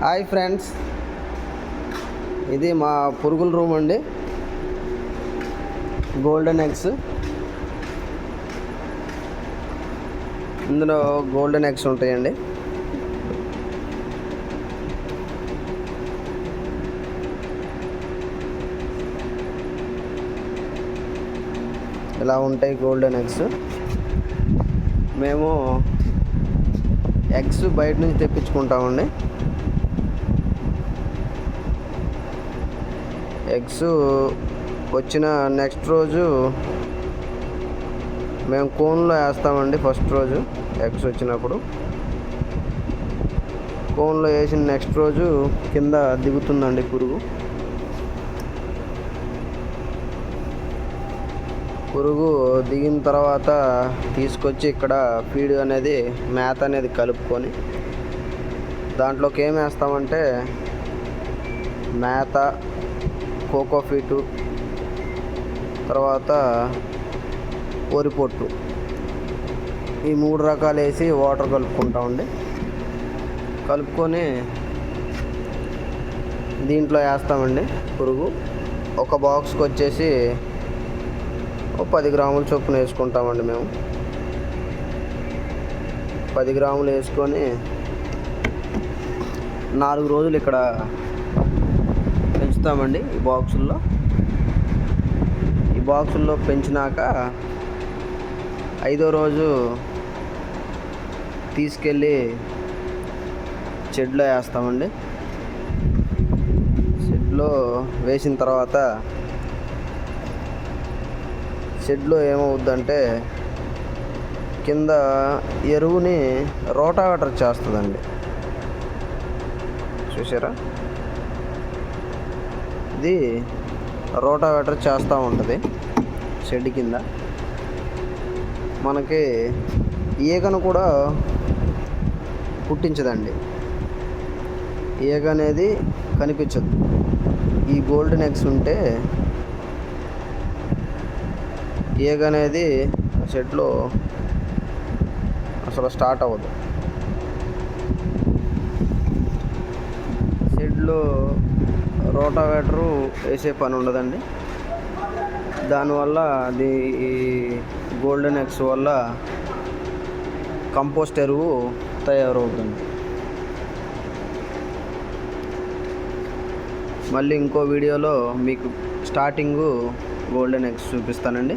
Hi friends, ఇది మా పురుగుల రూమ్ అండి. గోల్డెన్ ఎగ్స్, ఇందులో గోల్డెన్ ఎగ్స్ ఉంటాయండి. ఇలా ఉంటాయి గోల్డెన్ ఎగ్స్. మేము ఎగ్స్ బయట నుంచి తెప్పించుకుంటామండి. ఎగ్స్ వచ్చిన నెక్స్ట్ రోజు మేము కోన్లో వేస్తామండి. ఫస్ట్ రోజు ఎగ్స్ వచ్చినప్పుడు కోన్లో వేసిన నెక్స్ట్ రోజు కింద దిగుతుందండి పురుగు దిగిన తర్వాత తీసుకొచ్చి ఇక్కడ ఫీడ్ అనేది, మేత అనేది కలుపుకొని దాంట్లోకి ఏం వేస్తామంటే మేత, కోకోఫీటు, తర్వాత వరిపొట్టు, ఈ 3 రకాలు వేసి వాటర్ కలుపుకుంటామండి. కలుపుకొని దీంట్లో వేస్తామండి. పురుగు ఒక బాక్స్కి వచ్చేసి 10 గ్రాముల చొప్పున వేసుకుంటామండి. మేము 10 గ్రాములు వేసుకొని 4 రోజులు ఇక్కడ పెంచుతామండి. ఈ బాక్సుల్లో పెంచినాక 5వ రోజు తీసుకెళ్ళి షెడ్లో వేస్తామండి. షెడ్లో వేసిన తర్వాత షెడ్లో ఏమవుద్దంటే కింద ఎరువుని రోటావేటర్ చేస్తుందండి. చూసారా, ఇది రోటావేటర్ చేస్తూ ఉంటుంది షెడ్ కింద. మనకి ఈగను కూడా పుట్టించదండి. ఈగ అనేది కనిపించదు. ఈ గోల్డెన్ ఎగ్స్ ఉంటే ఈగ అనేది షెడ్లో అసలు స్టార్ట్ అవ్వదు. షెడ్లో రోటావేటరు వేసే పని ఉండదండి. దానివల్ల అది ఈ గోల్డెన్ ఎగ్స్ వల్ల కంపోస్ట్ ఎరువు తయారవుతుంది. మళ్ళీ ఇంకో వీడియోలో మీకు స్టార్టింగు గోల్డెన్ ఎగ్స్ చూపిస్తానండి.